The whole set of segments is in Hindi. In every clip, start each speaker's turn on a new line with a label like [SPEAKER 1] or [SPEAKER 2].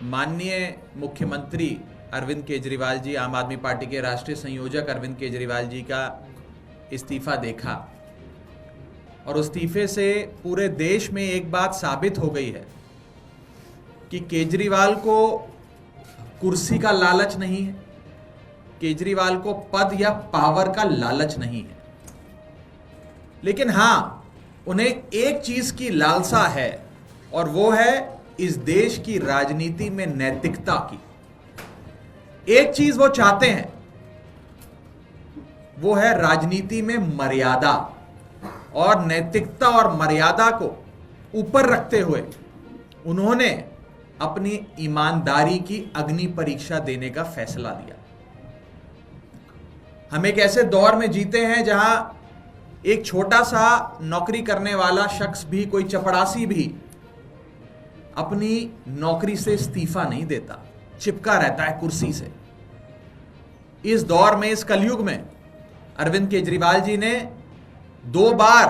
[SPEAKER 1] माननीय मुख्यमंत्री अरविंद केजरीवाल जी, आम आदमी पार्टी के राष्ट्रीय संयोजक अरविंद केजरीवाल जी का इस्तीफा देखा और उस इस्तीफे से पूरे देश में एक बात साबित हो गई है कि केजरीवाल को कुर्सी का लालच नहीं है, केजरीवाल को पद या पावर का लालच नहीं है, लेकिन हां, उन्हें एक चीज की लालसा है और वो है इस देश की राजनीति में नैतिकता की। एक चीज वो चाहते हैं, वो है राजनीति में मर्यादा, और नैतिकता और मर्यादा को ऊपर रखते हुए उन्होंने अपनी ईमानदारी की अग्नि परीक्षा देने का फैसला लिया। हम एक ऐसे दौर में जीते हैं जहां एक छोटा सा नौकरी करने वाला शख्स भी, कोई चपड़ासी भी अपनी नौकरी से इस्तीफा नहीं देता, चिपका रहता है कुर्सी से। इस दौर में, इस कलयुग में अरविंद केजरीवाल जी ने 2 बार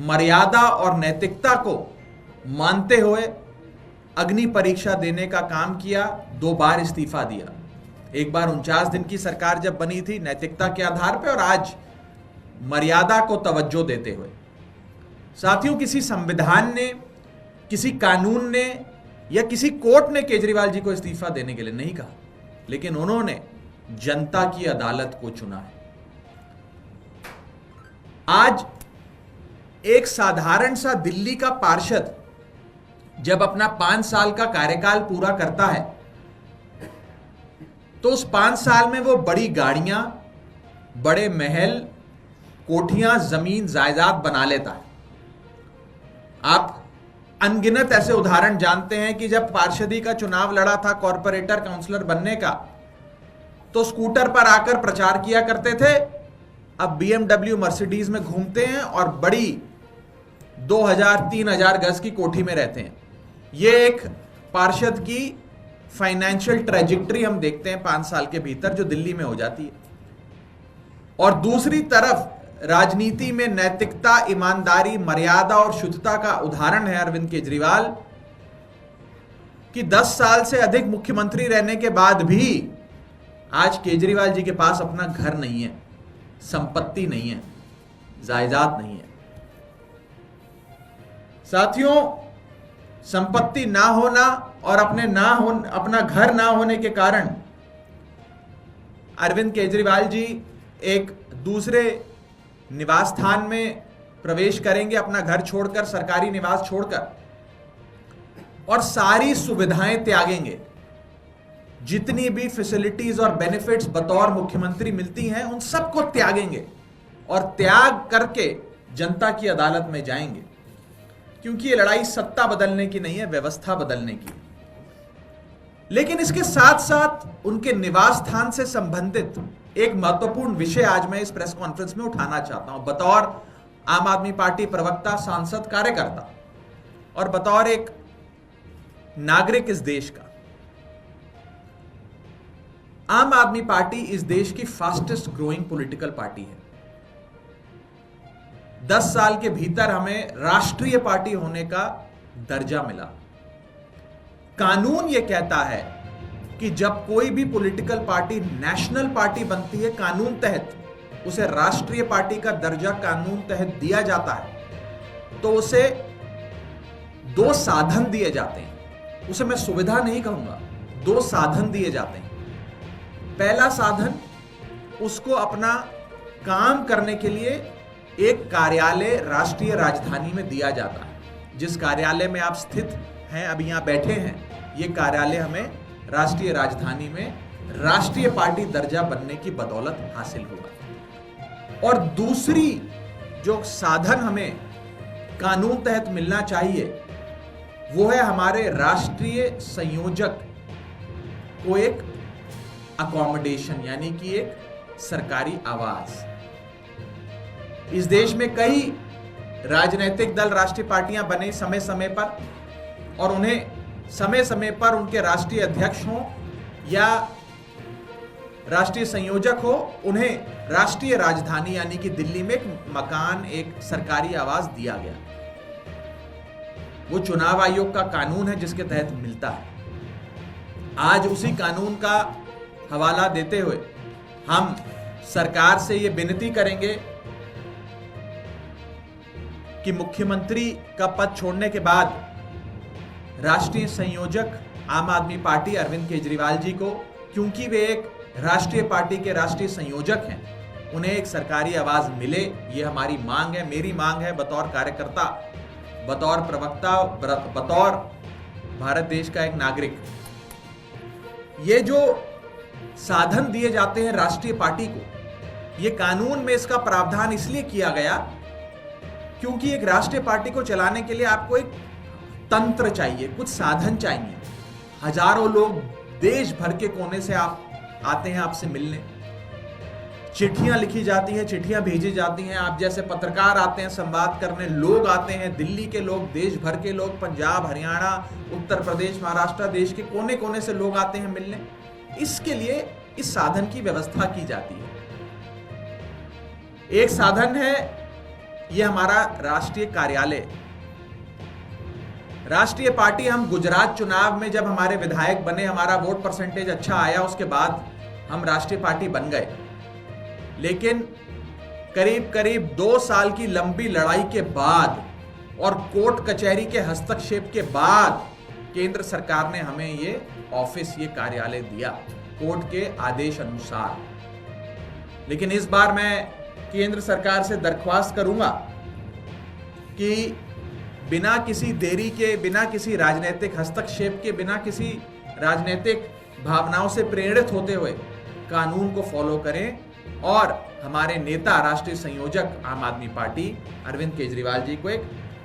[SPEAKER 1] मर्यादा और नैतिकता को मानते हुए अग्नि परीक्षा देने का काम किया, 2 बार इस्तीफा दिया। एक बार 49 दिन की सरकार जब बनी थी नैतिकता के आधार पर, और आज मर्यादा को तवज्जो देते हुए। साथियों, किसी संविधान ने, किसी कानून ने या किसी कोर्ट ने केजरीवाल जी को इस्तीफा देने के लिए नहीं कहा, लेकिन उन्होंने जनता की अदालत को चुना है। आज एक साधारण सा दिल्ली का पार्षद जब अपना 5 साल का कार्यकाल पूरा करता है तो उस 5 साल में वो बड़ी गाड़ियां, बड़े महल, कोठियां, जमीन, जायदाद बना लेता है। आप अनगिनत ऐसे उदाहरण जानते हैं कि जब पार्षदी का चुनाव लड़ा था कॉर्पोरेटर काउंसलर बनने का, तो स्कूटर पर आकर प्रचार किया करते थे। अब BMW मर्सिडीज में घूमते हैं और बड़ी 2000-3000 गज की कोठी में रहते हैं। यह एक पार्षद की फाइनेंशियल ट्रेजेक्टरी हम देखते हैं 5 साल के भीतर, जो दिल्ली में हो जाती है। और दूसरी तरफ राजनीति में नैतिकता, ईमानदारी, मर्यादा और शुद्धता का उदाहरण है अरविंद केजरीवाल, कि 10 साल से अधिक मुख्यमंत्री रहने के बाद भी आज केजरीवाल जी के पास अपना घर नहीं है, संपत्ति नहीं है, जायदाद नहीं है। साथियों, संपत्ति ना होना और अपना घर ना होने के कारण अरविंद केजरीवाल जी एक दूसरे निवास स्थान में प्रवेश करेंगे, अपना घर छोड़कर, सरकारी निवास छोड़कर, और सारी सुविधाएं त्यागेंगे। जितनी भी फैसिलिटीज और बेनिफिट्स बतौर मुख्यमंत्री मिलती हैं, उन सबको त्यागेंगे और त्याग करके जनता की अदालत में जाएंगे, क्योंकि ये लड़ाई सत्ता बदलने की नहीं है, व्यवस्था बदलने की। लेकिन इसके साथ साथ उनके निवास स्थान से संबंधित एक महत्वपूर्ण विषय आज मैं इस प्रेस कॉन्फ्रेंस में उठाना चाहता हूं, बतौर आम आदमी पार्टी प्रवक्ता, सांसद, कार्यकर्ता और बतौर एक नागरिक इस देश का। आम आदमी पार्टी इस देश की फास्टेस्ट ग्रोइंग पॉलिटिकल पार्टी है। 10 साल के भीतर हमें राष्ट्रीय पार्टी होने का दर्जा मिला। कानून यह कहता है कि जब कोई भी पॉलिटिकल पार्टी नेशनल पार्टी बनती है, कानून तहत उसे राष्ट्रीय पार्टी का दर्जा कानून तहत दिया जाता है, तो उसे 2 साधन दिए जाते हैं। उसे मैं सुविधा नहीं कहूंगा, 2 साधन दिए जाते हैं। पहला साधन, उसको अपना काम करने के लिए एक कार्यालय राष्ट्रीय राजधानी में दिया जाता है। जिस कार्यालय में आप स्थित हैं, अभी यहां बैठे हैं, यह कार्यालय हमें राष्ट्रीय राजधानी में राष्ट्रीय पार्टी दर्जा बनने की बदौलत हासिल हुआ। और दूसरी जो साधन हमें कानून तहत मिलना चाहिए, वो है हमारे राष्ट्रीय संयोजक को एक अकोमोडेशन, यानी कि एक सरकारी आवास। इस देश में कई राजनीतिक दल, राष्ट्रीय पार्टियां बने समय समय पर, और उन्हें समय समय पर उनके राष्ट्रीय अध्यक्ष हों या राष्ट्रीय संयोजक हो, उन्हें राष्ट्रीय राजधानी यानी कि दिल्ली में एक मकान, एक सरकारी आवास दिया गया। वो चुनाव आयोग का कानून है जिसके तहत मिलता है। आज उसी कानून का हवाला देते हुए हम सरकार से ये विनती करेंगे कि मुख्यमंत्री का पद छोड़ने के बाद राष्ट्रीय संयोजक आम आदमी पार्टी अरविंद केजरीवाल जी को, क्योंकि वे एक राष्ट्रीय पार्टी के राष्ट्रीय संयोजक हैं, उन्हें एक सरकारी आवाज मिले। ये हमारी मांग है, मेरी मांग है बतौर कार्यकर्ता, बतौर प्रवक्ता, बतौर भारत देश का एक नागरिक। ये जो साधन दिए जाते हैं राष्ट्रीय पार्टी को, ये कानून में इसका प्रावधान इसलिए किया गया क्योंकि एक राष्ट्रीय पार्टी को चलाने के लिए आपको एक तंत्र चाहिए, कुछ साधन चाहिए। हजारों लोग देश भर के कोने से आप आते हैं आपसे मिलने, चिट्ठियां लिखी जाती हैं, चिट्ठियां भेजी जाती हैं, आप जैसे पत्रकार आते हैं संवाद करने, लोग आते हैं, दिल्ली के लोग, देश भर के लोग, पंजाब, हरियाणा, उत्तर प्रदेश, महाराष्ट्र, देश के कोने कोने से लोग आते हैं मिलने। इसके लिए इस साधन की व्यवस्था की जाती है। एक साधन है ये हमारा राष्ट्रीय कार्यालय। राष्ट्रीय पार्टी, हम गुजरात चुनाव में जब हमारे विधायक बने, हमारा वोट परसेंटेज अच्छा आया, उसके बाद हम राष्ट्रीय पार्टी बन गए। लेकिन करीब करीब 2 साल की लंबी लड़ाई के बाद और कोर्ट कचहरी के हस्तक्षेप के बाद केंद्र सरकार ने हमें ये ऑफिस, ये कार्यालय दिया कोर्ट के आदेश अनुसार। लेकिन इस बार मैं केंद्र सरकार से दरख्वास्त करूंगा कि बिना किसी देरी के, बिना किसी राजनीतिक हस्तक्षेप के, बिना किसी राजनीतिक भावनाओं से प्रेरित होते हुए कानून को फॉलो करें और हमारे नेता, राष्ट्रीय संयोजक आम आदमी पार्टी अरविंद केजरीवाल जी को एक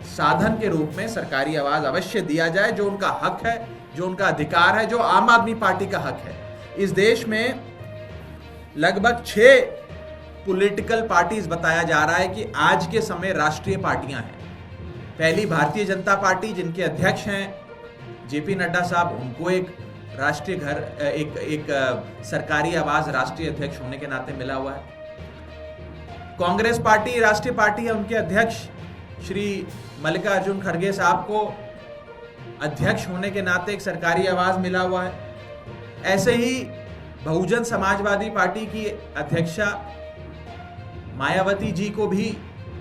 [SPEAKER 1] साधन के रूप में सरकारी आवाज अवश्य दिया जाए, जो उनका हक है, जो उनका अधिकार है, जो आम आदमी पार्टी का हक है। इस देश में लगभग 6 पॉलिटिकल पार्टीज बताया जा रहा है कि आज के समय राष्ट्रीय पार्टियां हैं। पहली भारतीय जनता पार्टी, जिनके अध्यक्ष हैं जेपी नड्डा साहब, उनको एक राष्ट्रीय एक सरकारी आवाज राष्ट्रीय अध्यक्ष होने के नाते मिला हुआ है। कांग्रेस पार्टी राष्ट्रीय पार्टी है, उनके अध्यक्ष श्री मल्लिकार्जुन खड़गे साहब को अध्यक्ष होने के नाते एक सरकारी आवाज मिला हुआ है। ऐसे ही बहुजन समाजवादी पार्टी की अध्यक्षा मायावती जी को भी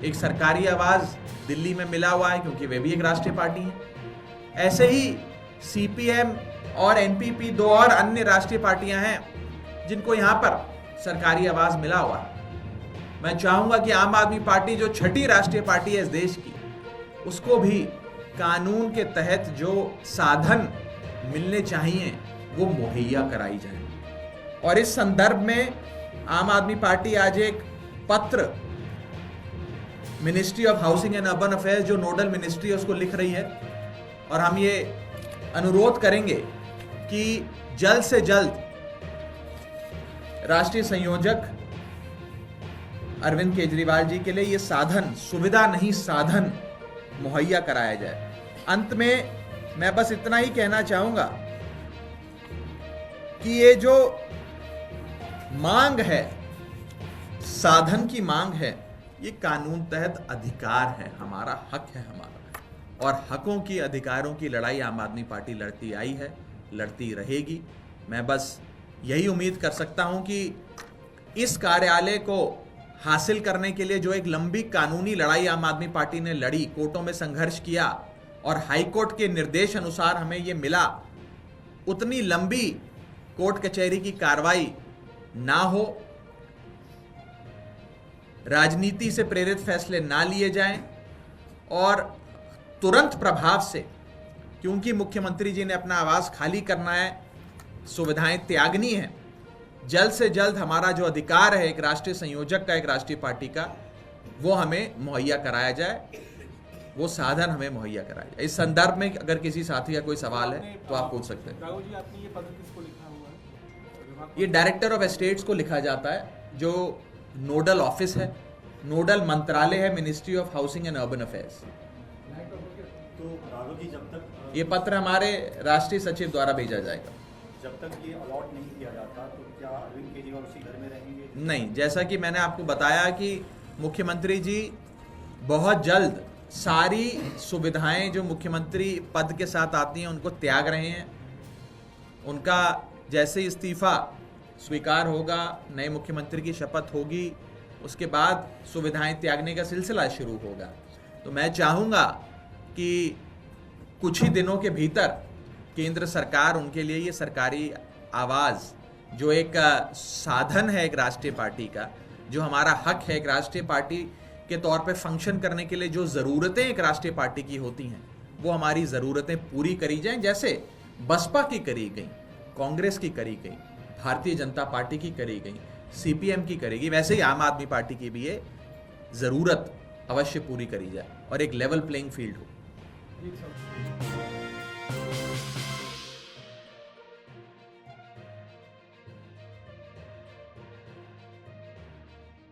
[SPEAKER 1] एक सरकारी आवाज दिल्ली में मिला हुआ है, क्योंकि वे भी एक राष्ट्रीय पार्टी है। ऐसे ही सीपीएम और एनपीपी, 2 और अन्य राष्ट्रीय पार्टियां हैं जिनको यहां पर सरकारी आवाज मिला हुआ है। मैं चाहूंगा कि आम आदमी पार्टी, जो 6ठी राष्ट्रीय पार्टी है इस देश की, उसको भी कानून के तहत जो साधन मिलने चाहिए वो मुहैया कराई जाए। और इस संदर्भ में आम आदमी पार्टी आज एक पत्र ministry of housing and urban affairs, जो नोडल मिनिस्ट्री है, उसको लिख रही है। और हम ये अनुरोध करेंगे कि जल्द से जल्द राष्ट्रीय संयोजक अरविंद केजरीवाल जी के लिए ये साधन, सुविधा नहीं साधन, मुहैया कराया जाए। अंत में मैं बस इतना ही कहना चाहूंगा कि ये जो मांग है, साधन की मांग है, ये कानून तहत अधिकार है, हमारा हक है हमारा। और हकों की, अधिकारों की लड़ाई आम आदमी पार्टी लड़ती आई है, लड़ती रहेगी। मैं बस यही उम्मीद कर सकता हूं कि इस कार्यालय को हासिल करने के लिए जो एक लंबी कानूनी लड़ाई आम आदमी पार्टी ने लड़ी, कोर्टों में संघर्ष किया और हाईकोर्ट के निर्देश अनुसार हमें ये मिला, उतनी लंबी कोर्ट कचहरी की कार्रवाई ना हो, राजनीति से प्रेरित फैसले ना लिए जाएं और तुरंत प्रभाव से, क्योंकि मुख्यमंत्री जी ने अपना आवास खाली करना है, सुविधाएं त्यागनी है, जल्द से जल्द हमारा जो अधिकार है एक राष्ट्रीय संयोजक का, एक राष्ट्रीय पार्टी का, वो हमें मुहैया कराया जाए, वो साधन हमें मुहैया कराया जाए। इस संदर्भ में अगर किसी साथी का कोई सवाल है तो आप पूछ सकते हैं।
[SPEAKER 2] राहुल जी, आपने ये पत्र किसको लिखा हुआ है?
[SPEAKER 1] ये डायरेक्टर ऑफ एस्टेट्स को लिखा जाता है, जो नोडल ऑफिस है, नोडल मंत्रालय है ministry of housing and urban affairs.
[SPEAKER 2] तो राघव जी, जब तक
[SPEAKER 1] ये पत्र हमारे राष्ट्रीय सचिव द्वारा भेजा जाएगा।
[SPEAKER 2] जब तक ये अलॉट नहीं किया जाता तो क्या अरविंद केजरीवाल उसी घर में रहेंगे?
[SPEAKER 1] नहीं, जैसा कि मैंने आपको बताया कि मुख्यमंत्री जी बहुत जल्द सारी सुविधाएं जो मुख्यमंत्री पद के साथ आती हैं उनको त्याग रहे हैं उनका जैसे इस्तीफा स्वीकार होगा, नए मुख्यमंत्री की शपथ होगी, उसके बाद सुविधाएं त्यागने का सिलसिला शुरू होगा। तो मैं चाहूँगा कि कुछ ही दिनों के भीतर केंद्र सरकार उनके लिए ये सरकारी आवाज़, जो एक साधन है एक राष्ट्रीय पार्टी का, जो हमारा हक है एक राष्ट्रीय पार्टी के तौर पे फंक्शन करने के लिए, जो ज़रूरतें एक राष्ट्रीय पार्टी की होती हैं, वो हमारी ज़रूरतें पूरी करी जाएं, जैसे बसपा की करी गई, कांग्रेस की करी गई, भारतीय जनता पार्टी की करी गई, सीपीएम की करेगी, वैसे ही आम आदमी पार्टी की भी ये ज़रूरत अवश्य पूरी करी जाए और एक लेवल प्लेइंग फील्ड हो।